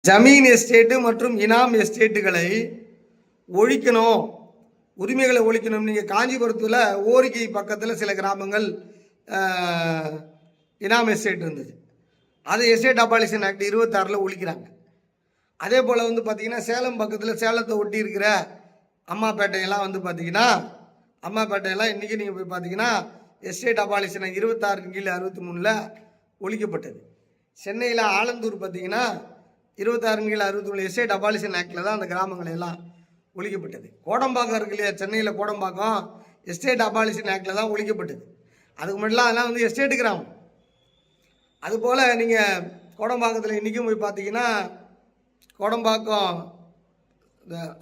ஜமீன் எஸ்டேட்டு மற்றும் இனாம் எஸ்டேட்டுகளை ஒழிக்கணும், உரிமைகளை ஒழிக்கணும். நீங்கள் காஞ்சிபுரத்தில் ஓரிக்கை பக்கத்தில் சில கிராமங்கள் இனாம் எஸ்டேட் இருந்தது. அது எஸ்டேட் அபாலிஷன் ஆக்ட் 26 ஒழிக்கிறாங்க. அதே போல் வந்து பார்த்திங்கன்னா சேலம் பக்கத்தில் சேலத்தை ஒட்டி இருக்கிற அம்மாப்பேட்டையெல்லாம் வந்து பார்த்திங்கன்னா அம்மாப்பேட்டையெல்லாம் இன்றைக்கி நீங்கள் போய் பார்த்தீங்கன்னா எஸ்டேட் அபாலிஷன் 26/63 ஒழிக்கப்பட்டது. சென்னையில் ஆலந்தூர் பார்த்திங்கன்னா 26/63 எஸ்டேட் அபாலிஷன் ஆக்டில் தான் அந்த கிராமங்கள் எல்லாம் ஒழிக்கப்பட்டது. கோடம்பாக்கம் இருக்கு இல்லையா, சென்னையில் கோடம்பாக்கம் எஸ்டேட் அபாலிஷன் ஆக்டில் தான் ஒழிக்கப்பட்டது. அதுக்கு முன்னாடிலாம் அதெல்லாம் வந்து எஸ்டேட்டு கிராமம். அதுபோல் நீங்கள் கோடம்பாக்கத்தில் இன்றைக்கும் போய் பார்த்தீங்கன்னா கோடம்பாக்கம்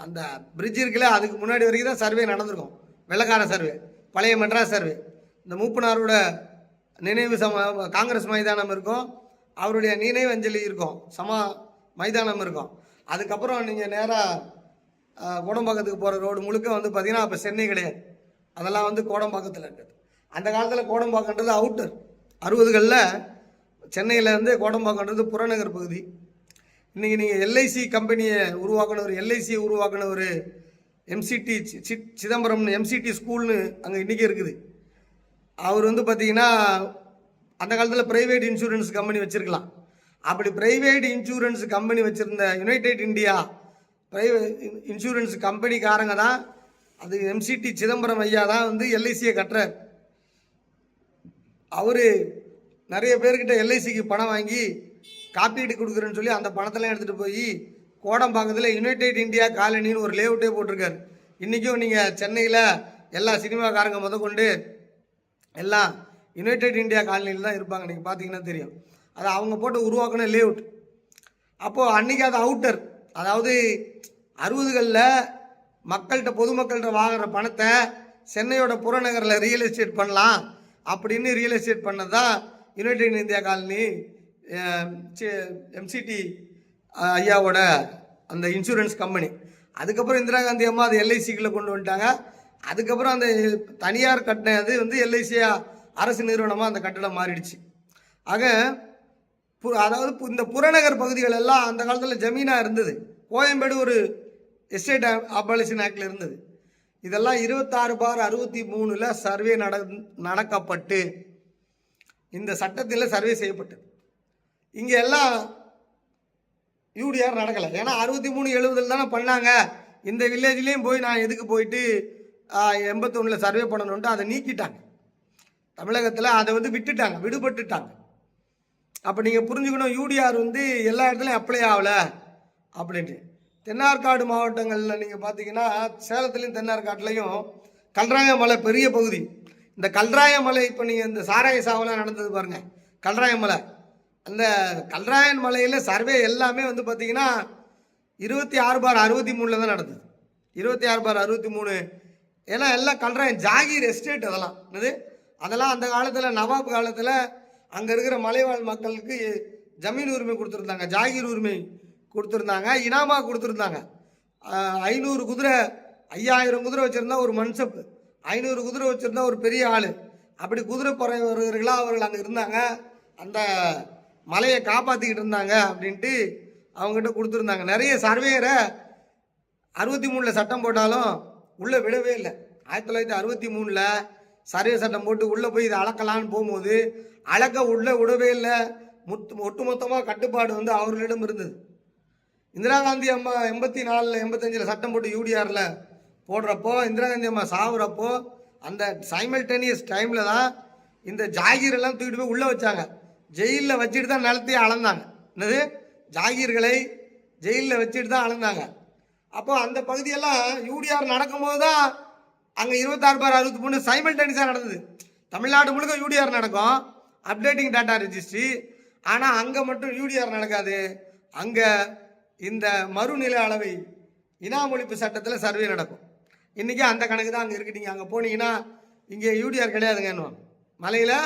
அந்த பிரிட்ஜ் இருக்குல்ல, அதுக்கு முன்னாடி வரைக்கும் தான் சர்வே நடந்திருக்கும். வெள்ளக்கார சர்வே, பழைய மெட்ராஸ் சர்வே. இந்த மூப்பனாரோட நினைவு காங்கிரஸ் மைதானம் இருக்கும், அவருடைய நினைவு அஞ்சலி இருக்கும், மைதானம் இருக்கும். அதுக்கப்புறம் நீங்கள் நேராக கோடம்பாக்கத்துக்கு போகிற ரோடு முழுக்க வந்து பார்த்தீங்கன்னா அப்போ சென்னை கிடையாது, அதெல்லாம் வந்து கோடம்பாக்கத்தில் இருக்குது. அந்த காலத்தில் கோடம்பாக்கன்றது அவுட்டர். 60களில் சென்னையிலேருந்து கோடம்பாக்கன்றது புறநகர் பகுதி. இன்றைக்கி நீங்கள் எல்ஐசி கம்பெனியை உருவாக்கினவர், எல்ஐசியை உருவாக்கினவர் எம்சிடி சிதம்பரம்னு எம்சிடி ஸ்கூல்னு அங்கே இன்றைக்கி இருக்குது. அவர் வந்து பார்த்திங்கன்னா அந்த காலத்தில் ப்ரைவேட் இன்சூரன்ஸ் கம்பெனி வச்சுருக்கலாம். அப்படி ப்ரைவேட் இன்சூரன்ஸ் கம்பெனி வச்சுருந்த யுனைடெட் இந்தியா ப்ரைவேட் இன்சூரன்ஸ் கம்பெனிக்காரங்க தான், அது எம்சிடி சிதம்பரம் ஐயா தான் வந்து எல்ஐசியை கட்டுறார். அவர் நிறைய பேர்கிட்ட எல்ஐசிக்கு பணம் வாங்கி காப்பீடு கொடுக்குறேன்னு சொல்லி அந்த பணத்தெல்லாம் எடுத்துகிட்டு போய் கோடம்பாக்கத்தில் யுனைடெட் இந்தியா காலனின்னு ஒரு லேஅவுட்டே போட்டிருக்காரு. இன்றைக்கும் நீங்கள் சென்னையில் எல்லா சினிமாக்காரங்க முதற்கொண்டு எல்லாம் யுனைடெட் இந்தியா காலனியில் தான் இருப்பாங்க. நீங்கள் பார்த்தீங்கன்னா தெரியும். அது அவங்க போட்டு உருவாக்கின லேஅவுட். அப்போது அன்றைக்கி அது அவுட்டர், அதாவது 60களில் மக்கள்கிட்ட பொதுமக்கள்கிட்ட வாங்குகிற பணத்தை சென்னையோட புறநகரில் ரியல் எஸ்டேட் பண்ணலாம் அப்படின்னு ரியல் எஸ்டேட் பண்ணது தான் யுனைடெட் இந்தியா காலனி, எம்சிடி ஐயாவோட அந்த இன்சூரன்ஸ் கம்பெனி. அதுக்கப்புறம் இந்திரா காந்தி அம்மா அது எல்ஐசிக்குள்ளே கொண்டு வந்துட்டாங்க. அதுக்கப்புறம் அந்த தனியார் கட்டினது வந்து எல்ஐசியா அரசு நிறுவனமாக அந்த கட்டடம் மாறிடுச்சு. ஆக அதாவது இந்த புறநகர் பகுதிகள் எல்லாம் அந்த காலத்தில் ஜமீனாக இருந்தது. கோயம்பேடு ஒரு எஸ்டேட் அபாலிஷன் ஆக்டில் இருந்தது. இதெல்லாம் 26/63 சர்வே நடக்கப்பட்டு இந்த சட்டத்தில் சர்வே செய்யப்பட்டது. இங்கே எல்லாம் யூடிஆர் நடக்கலை. ஏன்னா 63-70 தானே பண்ணாங்க. இந்த வில்லேஜ்லேயும் போய் நான் எதுக்கு போயிட்டு 81 சர்வே பண்ணணுன்ட்டு அதை நீக்கிட்டாங்க. தமிழகத்தில் அதை வந்து விடுபட்டுட்டாங்க. அப்போ நீங்கள் புரிஞ்சுக்கணும், யூடிஆர் வந்து எல்லா இடத்துலையும் அப்ளை ஆகலை அப்படின்ட்டு. தென்னார்காடு மாவட்டங்களில் நீங்கள் பார்த்தீங்கன்னா சேலத்துலேயும் தென்னார்காட்டிலையும் கல்ராய மலை பெரிய பகுதி. இந்த கல்ராய மலை இப்போ நீங்கள் இந்த சாராய சாவெல்லாம் நடந்தது பாருங்கள், கல்ராய மலை. அந்த கல்ராயன் மலையில் சர்வே எல்லாமே வந்து பார்த்திங்கன்னா 26/63 தான் நடந்தது. 26/63. ஏன்னா எல்லாம் கல்ராயன் ஜாகீர் எஸ்டேட். அதெல்லாம் அந்த காலத்தில் நவாப் காலத்தில் அங்கே இருக்கிற மலைவாழ் மக்களுக்கு ஜமீன் உரிமை கொடுத்துருந்தாங்க, ஜாகீர் உரிமை கொடுத்துருந்தாங்க, இனாமா கொடுத்துருந்தாங்க. 500 குதிரை 5000 குதிரை வச்சுருந்தா ஒரு மன்சப், 500 குதிரை வச்சுருந்தா ஒரு பெரிய ஆள், அப்படி குதிரை பறவைகளாக அவர்கள் அங்கே இருந்தாங்க. அந்த மலையை காப்பாற்றிக்கிட்டு இருந்தாங்க அப்படின்ட்டு அவங்ககிட்ட கொடுத்துருந்தாங்க. நிறைய சர்வேயரை 63 சட்டம் போட்டாலும் உள்ளே விடவே இல்லை. 1963 சர்வே சட்டம் போட்டு உள்ளே போய் இதை அளக்கலான்னு போகும்போது உள்ளே விடவே இல்லை. ஒட்டுமொத்தமாக கட்டுப்பாடு வந்து அவர்களிடம் இருந்தது. இந்திரா காந்தி அம்மா 84-85 சட்டம் போட்டு யூடிஆரில் போடுறப்போ, இந்திரா காந்தி அம்மா சாவுறப்போ அந்த சைமல்டேனியஸ் டைமில் தான் இந்த ஜாகீரெல்லாம் தூக்கிட்டு போய் உள்ளே வச்சாங்க. ஜெயிலில் வச்சுட்டு தான் நிலத்தையே அளந்தாங்க. என்னது, ஜாகீர்களை ஜெயிலில் வச்சுட்டு தான் அளந்தாங்க. அப்போ அந்த பகுதியெல்லாம் யூடிஆர் நடக்கும்போது தான் அங்கே 26/63 சைமல்டேனியஸாக நடந்தது. தமிழ்நாடு முழுக்க யூடிஆர் நடக்கும், அப்டேட்டிங் டேட்டா ரெஜிஸ்ட்ரி. ஆனால் அங்கே மட்டும் யூடிஆர் நடக்காது. அங்கே இந்த மறுநிலை அளவை இனாம் ஒழிப்பு சட்டத்தில் சர்வே நடக்கும். இன்றைக்கி அந்த கணக்கு தான் அங்கே இருக்குது. நீங்கள் அங்கே போனீங்கன்னா இங்கே யூடிஆர் கிடையாதுங்கன்னுவாங்க, மலையில்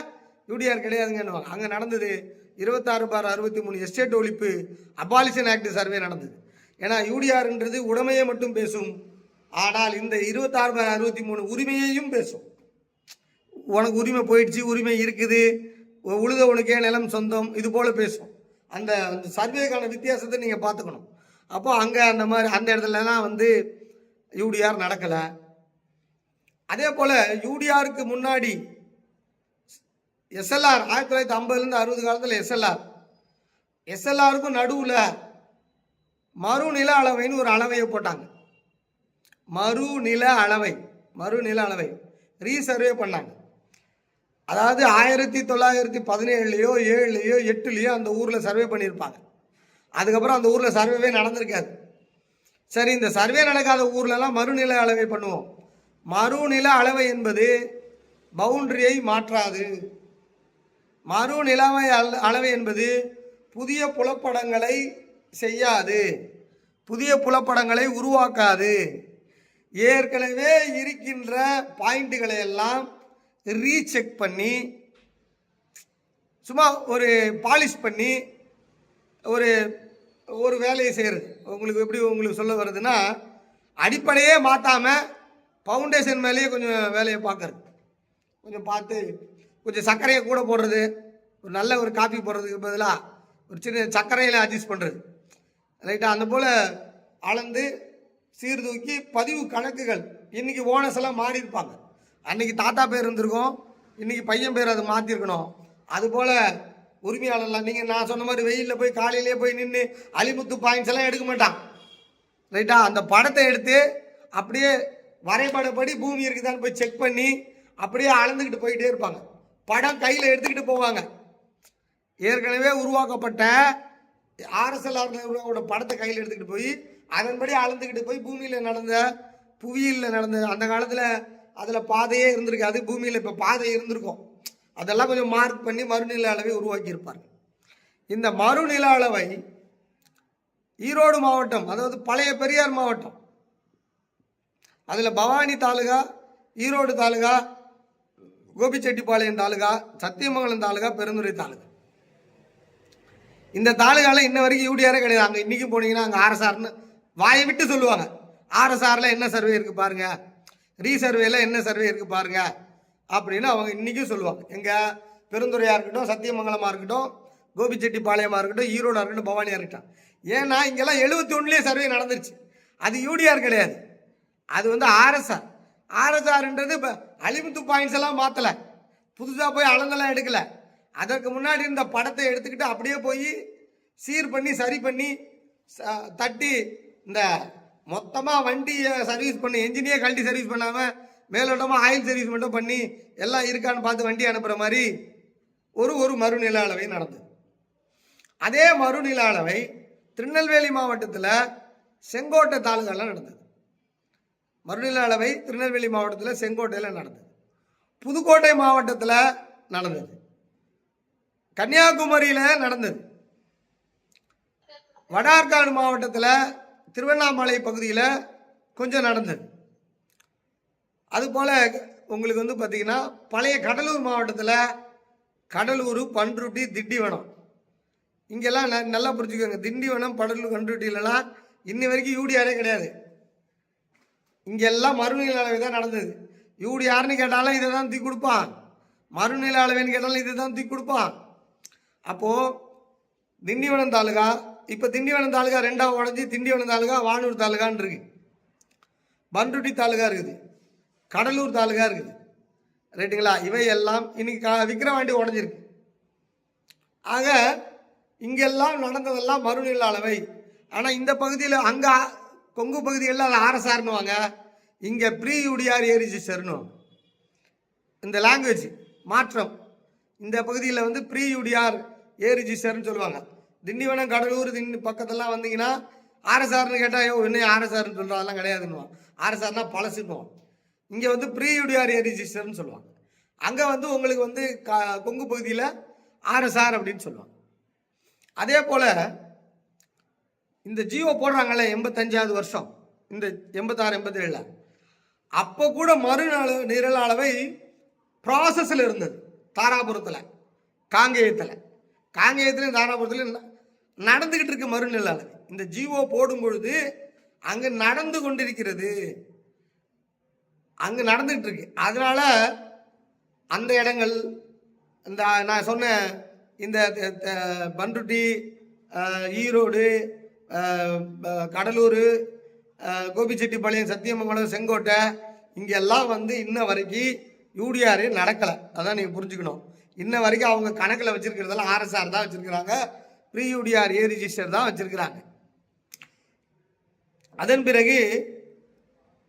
யூடிஆர் கிடையாதுங்கன்னுவாங்க. அங்கே நடந்தது 26/63 எஸ்டேட் ஒழிப்பு அபாலிஷன் ஆக்ட் சர்வே நடந்தது. ஏன்னா யூடிஆர்ன்றது உடைமையை மட்டும் பேசும், ஆனால் இந்த 26/63 உரிமையையும் பேசும். உனக்கு உரிமை போயிடுச்சு, உரிமை இருக்குது, உழுதவனுக்கே நிலம் சொந்தம், இது போல் பேசும். அந்த அந்த சர்வேக்கான வித்தியாசத்தை நீங்கள் பார்த்துக்கணும். அப்போ அங்கே அந்த மாதிரி அந்த இடத்துலலாம் வந்து யூடிஆர் நடக்கலை. அதே போல் யூடிஆருக்கு முன்னாடி எஸ்எல்ஆர் 1950லேருந்து 60 காலத்தில் எஸ்எல்ஆருக்கும் நடுவில் மறுநில அளவைன்னு ஒரு அளவையை போட்டாங்க. மறுநில அளவை ரீசர்வே பண்ணாங்க. அதாவது 1917லையோ 7லையோ 8லையோ அந்த ஊரில் சர்வே பண்ணியிருப்பாங்க. அதுக்கப்புறம் அந்த ஊரில் சர்வேவே நடந்திருக்காது. சரி, இந்த சர்வே நடக்காத ஊர்லலாம் மறுநில அளவை பண்ணுவோம். மறுநில அளவை என்பது பவுண்டரியை மாற்றாது. மறுநில அளவை என்பது புதிய புலப்படங்களை செய்யாது, புதிய புலப்படங்களை உருவாக்காது. ஏற்கனவே இருக்கின்ற பாயிண்ட்டுகளை எல்லாம் ரீசெக் பண்ணி சும்மா ஒரு பாலிஷ் பண்ணி ஒரு ஒரு வேலையை செய்கிறது. உங்களுக்கு சொல்ல வருதுன்னா, அடிப்படையே மாற்றாமல் ஃபவுண்டேஷன் மேலேயே கொஞ்சம் வேலையை பார்க்கறது, கொஞ்சம் பார்த்து கொஞ்சம் சர்க்கரையை கூட போடுறது, ஒரு நல்ல ஒரு காஃபி போடுறதுக்கு பதிலாக ஒரு சின்ன சர்க்கரையில் அட்ஜஸ்ட் பண்ணுறது, ரைட்டாக அந்த போல் அளந்து சீர்தூக்கி பதிவு கணக்குகள். இன்றைக்கி ஓனர்ஸ் எல்லாம் மாறி இருப்பாங்க. அன்றைக்கி தாத்தா பேர் இருந்திருக்கும், இன்றைக்கி பையன் பேர் அதை மாற்றிருக்கணும். அதுபோல் உரிமையாளர்லாம் நீங்கள் நான் சொன்ன மாதிரி வெயிலில் போய் காலையிலே போய் நின்று அலிமுத்து பாயிண்ட்ஸ் எல்லாம் எடுக்க மாட்டான், ரைட்டா? அந்த படத்தை எடுத்து அப்படியே வரைபடப்படி பூமி இருக்குதான்னு போய் செக் பண்ணி அப்படியே அளந்துக்கிட்டு போயிட்டே இருப்பாங்க. படம் கையில் எடுத்துக்கிட்டு போவாங்க. ஏற்கனவே உருவாக்கப்பட்ட RSLR படத்தை கையில் எடுத்துக்கிட்டு போய் அதன்படி அளந்துக்கிட்டு போய் பூமியில் நடந்த புவியியலில் நடந்த அந்த காலத்தில் அதில் பாதையே இருந்திருக்காது, பூமியில் இப்போ பாதை இருந்திருக்கும். அதெல்லாம் கொஞ்சம் மார்க் பண்ணி மறுநில அளவை உருவாக்கியிருப்பார். இந்த மறுநில அளவை ஈரோடு மாவட்டம், அதாவது பழைய பெரியார் மாவட்டம், அதில் பவானி தாலுகா, ஈரோடு தாலுகா, கோபிச்செட்டிப்பாளையம் தாலுகா, சத்தியமங்கலம் தாலுகா, பெருந்துறை தாலுகா, இந்த தாலுகாவில் இன்ன வரைக்கும் யூடிஆரே கிடையாது. அங்கே இன்றைக்கும் போனீங்கன்னா அங்கே RSRன்னு வாயை விட்டு சொல்லுவாங்க. RSRல என்ன சர்வே இருக்குது பாருங்க, ரீசர்வேல என்ன சர்வே இருக்குது பாருங்க அப்படின்னு அவங்க இன்றைக்கும் சொல்லுவாங்க. எங்கள் பெருந்துறையாக இருக்கட்டும், சத்தியமங்கலமாக இருக்கட்டும், கோபிச்செட்டிப்பாளையமாக இருக்கட்டும், ஈரோடாக இருக்கட்டும், பவானியாக இருக்கட்டும். ஏன்னா இங்கெல்லாம் 71லேயே சர்வே நடந்துருச்சு. அது யூடிஆர் கிடையாது, அது வந்து RSRன்றது இப்போ அலிமுத்து பாயிண்ட்ஸ் எல்லாம் மாற்றலை, புதுசாக போய் அளந்தெல்லாம் எடுக்கலை. அதற்கு முன்னாடி இந்த படத்தை எடுத்துக்கிட்டு அப்படியே போய் சீர் பண்ணி சரி பண்ணி தட்டி இந்த மொத்தமாக வண்டியை சர்வீஸ் பண்ணி என்ஜினியே கழட்டி சர்வீஸ் பண்ணாமல் மேலோட்டமாக ஆயில் சர்வீஸ் மட்டும் பண்ணி எல்லாம் இருக்கான்னு பார்த்து வண்டி அனுப்புகிற மாதிரி ஒரு மறுநில அளவை நடந்தது. அதே மறுநில அளவை திருநெல்வேலி மாவட்டத்தில் செங்கோட்டை தாலுகாவில் நடந்தது. மறுநில அளவை திருநெல்வேலி மாவட்டத்தில் செங்கோட்டையில் நடந்தது. புதுக்கோட்டை மாவட்டத்தில் நடந்தது. கன்னியாகுமரியில் நடந்தது. வடார்காடு மாவட்டத்தில் திருவண்ணாமலை பகுதியில் கொஞ்சம் நடந்தது. அதுபோல் உங்களுக்கு வந்து பார்த்திங்கன்னா பழைய கடலூர் மாவட்டத்தில் கடலூர், பண்ருட்டி, திண்டிவனம், இங்கெல்லாம் நல்லா புரிஞ்சுக்கோங்க. திண்டிவனம், படலூர், பண்ருட்டிலலாம் இன்னி வரைக்கும் யூடிஆரே கிடையாது. இங்கெல்லாம் மறுநில அளவை தான் நடந்தது. யூடிஆர்னு கேட்டாலும் இதை தான் தூக்கி கொடுப்பான், மறுநில அளவைன்னு கேட்டாலும் இதை தான் தூக்கி கொடுப்பான். அப்போது திண்டிவனம் தாலுகா, இப்போ திண்டிவனம் தாலுகா 2ஆக உடஞ்சி திண்டிவனம் தாலுகா வானூர் தாலுகான்னு இருக்குது, பண்ருட்டி தாலுகா இருக்குது, கடலூர் தாலுகா இருக்குது, ரைட்டுங்களா? இவை எல்லாம் இன்னைக்கு விக்கிரவாண்டி உடஞ்சிருக்கு. ஆக இங்கெல்லாம் நடந்ததெல்லாம் மறுநில அளவை. ஆனால் இந்த பகுதியில் அங்கே கொங்கு பகுதிகளில் அது RSRன்னுவாங்க, இங்கே ப்ரீ யூடிஆர் ஏரிஜிஸ்டர்னு இந்த லாங்குவேஜ் மாற்றம். இந்த பகுதியில் வந்து ப்ரீ யூடிஆர் ஏரிஜிஸ்டர்னு சொல்லுவாங்க. திண்டிவனம், கடலூர் பக்கத்தெல்லாம் வந்தீங்கன்னா RSRன்னு கேட்டால் இன்னும் RSRன்னு சொல்கிறோம், அதெல்லாம் கிடையாதுன்னுவான். RSRனா பழசுன்னுவான். இங்கே வந்து ப்ரீ யூடிஆர் ஏரிஜிஸ்டர்னு சொல்லுவாங்க. அங்கே வந்து உங்களுக்கு வந்து கொங்கு பகுதியில் RSR அப்படின்னு சொல்லுவாங்க. அதே போல் இந்த ஜியோ போடுறாங்கல்ல 85வது வருஷம், இந்த 86, 87, அப்போ கூட மறுநில அளவை ப்ராசஸில் இருந்தது. தாராபுரத்தில், காங்கேயத்துலையும் தாராபுரத்துலையும் நடந்துக்கிட்டு இருக்கு மறுநில அளவை. இந்த ஜியோ போடும் பொழுது அங்கே நடந்து கொண்டிருக்கிறது, அங்கே நடந்துகிட்டு இருக்கு. அதனால அந்த இடங்கள், இந்த நான் சொன்ன இந்த பண்ருட்டி, ஈரோடு, கடலூர், கோபிச்செட்டிப்பாளையம், சத்தியமங்கலம், செங்கோட்டை இங்கெல்லாம் வந்து இன்ன வரைக்கும் யூடிஆரே நடக்கலை. அதான் நீங்கள் புரிஞ்சுக்கணும். இன்ன வரைக்கும் அவங்க கணக்கில் வச்சுருக்கிறதெல்லாம் ஆர்எஸ்ஆர் தான் வச்சுருக்கிறாங்க, ப்ரீ யூடிஆர் ஏ ரிஜிஸ்டர் தான் வச்சுருக்கிறாங்க. அதன் பிறகு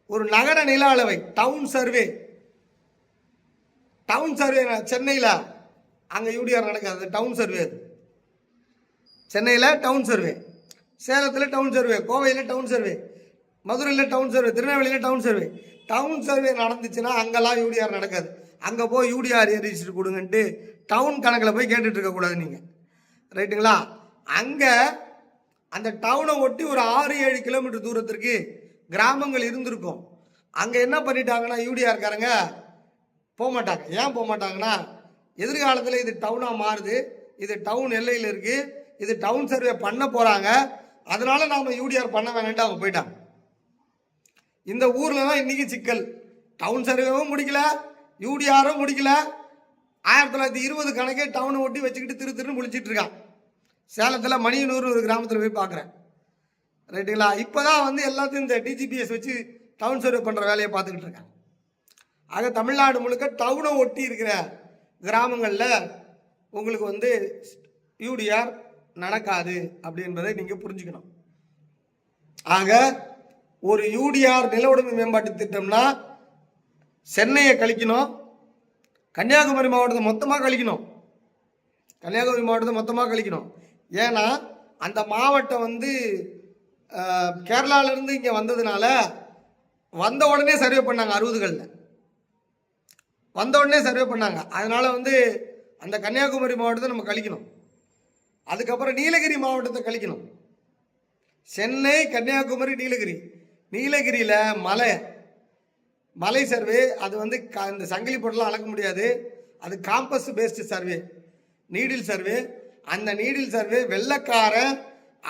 ஒரு நகர நில அளவை டவுன் சர்வே சென்னையில் அங்கே யூடிஆர் நடக்காது. டவுன் சர்வே அது சென்னையில் டவுன் சர்வே, சேலத்தில் டவுன் சர்வே, கோவையில் டவுன் சர்வே, மதுரையில் டவுன் சர்வே, திருநெல்வேலியில் டவுன் சர்வே. டவுன் சர்வே நடந்துச்சுன்னா அங்கெல்லாம் யூடிஆர் நடக்காது. அங்கே போய் யூடிஆர் ரிஜிஸ்டர் கொடுங்கன்ட்டு டவுன் கணக்கில் போய் கேட்டுட்டு இருக்கக்கூடாது நீங்கள், ரைட்டுங்களா? அங்கே அந்த டவுனை ஒட்டி ஒரு 6-7 கிலோமீட்டர் தூரத்திற்கு கிராமங்கள் இருந்திருக்கும். அங்கே என்ன பண்ணிட்டாங்கன்னா யூடிஆர்காரங்க போக மாட்டாங்க. ஏன் போக மாட்டாங்கன்னா, எதிர்காலத்தில் இது டவுனாக மாறுது, இது டவுன் எல்லையில் இருக்குது, இது டவுன் சர்வே பண்ண போகிறாங்க, அதனால நாம் யூடிஆர் பண்ண வேணான்ட்டு அவங்க போயிட்டாங்க. இந்த ஊரில் தான் இன்றைக்கி சிக்கல். டவுன் சர்வேவும் முடிக்கல, யூடிஆரும் முடிக்கல. 1920 கணக்கே டவுனை ஒட்டி வச்சுக்கிட்டு திருன்னு முடிச்சிட்டு இருக்கான். சேலத்தில் மணியனூர் ஒரு கிராமத்தில் போய் பார்க்குறேன், ரைட்டுங்களா? இப்போ தான் வந்து எல்லாத்தையும் இந்த டிஜிபிஎஸ் வச்சு டவுன் சர்வே பண்ணுற வேலையை பார்த்துக்கிட்டு இருக்காங்க. ஆக தமிழ்நாடு முழுக்க டவுனை ஒட்டி இருக்கிற கிராமங்களில் உங்களுக்கு வந்து யூடிஆர் நடக்காது அப்படி என்பதை நீங்கள் புரிஞ்சுக்கணும். ஆக ஒரு யூடிஆர் நில உடைமை மேம்பாட்டு திட்டம்னா சென்னையை கழிக்கணும், கன்னியாகுமரி மாவட்டத்தை மொத்தமாக கழிக்கணும், கன்னியாகுமரி மாவட்டத்தை மொத்தமாக கழிக்கணும். ஏன்னா அந்த மாவட்டம் வந்து கேரளாவிலேருந்து இங்கே வந்ததுனால வந்த உடனே சர்வே பண்ணாங்க. 60களில் வந்த உடனே சர்வே பண்ணாங்க. அதனால் வந்து அந்த கன்னியாகுமரி மாவட்டத்தை நம்ம கழிக்கணும். அதுக்கப்புறம் நீலகிரி மாவட்டத்தை கழிக்கணும். சென்னை, கன்னியாகுமரி, நீலகிரியில் மலை சர்வே அது வந்து இந்த சங்கிலி போட்டெல்லாம் அளக்க முடியாது. அது compass based survey, needle survey. அந்த நீடில் சர்வே வெள்ளக்கார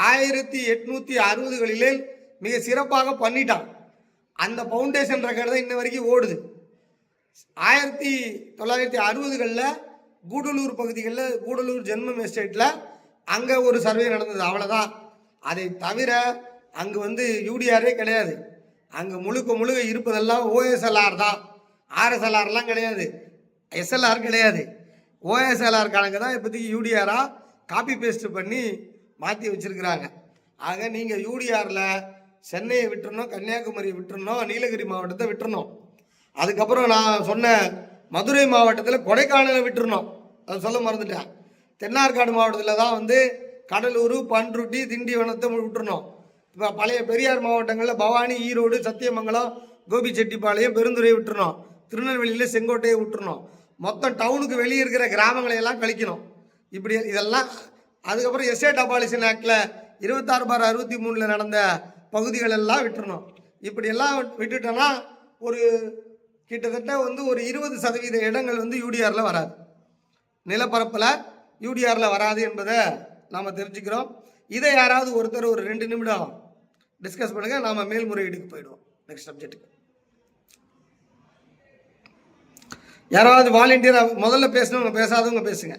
1860களிலே மிக சிறப்பாக பண்ணிட்டான். அந்த ஃபவுண்டேஷன் ரெக்கார்டு தான் இன்ன வரைக்கும் ஓடுது. 1960களில் கூடலூர் பகுதிகளில், கூடலூர் ஜென்மம் எஸ்டேட்டில் அங்கே ஒரு சர்வே நடந்தது, அவ்வளோதான். அதை தவிர அங்கே வந்து யூடிஆரே கிடையாது. அங்கே முழுக்க இருப்பதெல்லாம் ஓஎஸ்எல்ஆர் தான். ஆர்எஸ்எல்ஆர்லாம் கிடையாது, எஸ்எல்ஆர் கிடையாது. ஓஎஸ்எல்ஆர் கணக்கு தான் இப்போதைக்கு யூடிஆராக காப்பி பேஸ்ட் பண்ணி மாற்றி வச்சுருக்கிறாங்க. ஆக நீங்கள் யூடிஆரில் சென்னையை விட்டுறணும், கன்னியாகுமரியை விட்டுறணும், நீலகிரி மாவட்டத்தை விட்டுறணும். அதுக்கப்புறம் நான் சொன்ன மதுரை மாவட்டத்தில் கொடைக்கானலை விட்டுறணும், அதை சொல்ல மறந்துட்டேன். தென்னார்காடு மாவட்டத்தில் தான் வந்து கடலூர், பன்ருட்டி, திண்டிவனத்தை விட்டுறணும். இப்போ பழைய பெரியார் மாவட்டங்களில் பவானி, ஈரோடு, சத்தியமங்கலம், கோபிச்செட்டிப்பாளையம், பெருந்துறை விட்டுறணும். திருநெல்வேலியில் செங்கோட்டையை விட்டுறணும். மொத்தம் டவுனுக்கு வெளியே இருக்கிற கிராமங்களையெல்லாம் கழிக்கணும். இப்படி இதெல்லாம். அதுக்கப்புறம் எஸ்டேட் அபாலிஷன் ஆக்டில் 26/63 நடந்த பகுதிகளெல்லாம் விட்டுறணும். இப்படியெல்லாம் விட்டுட்டோன்னா ஒரு கிட்டத்தட்ட வந்து ஒரு 20% இடங்கள் வந்து யூடிஆரில் வராது, நிலப்பரப்பில் யூடிஆரில் வராது என்பதை நாம் தெரிஞ்சுக்கிறோம். இதை யாராவது ஒருத்தர் ஒரு 2 நிமிடம் டிஸ்கஸ் பண்ணுங்கள், நாம் மேல்முறையீடுக்கு போயிடுவோம். நெக்ஸ்ட் சப்ஜெக்ட்டுக்கு யாராவது வாலண்டியராக முதல்ல பேசணும்னு பேசாதவங்க பேசுங்க.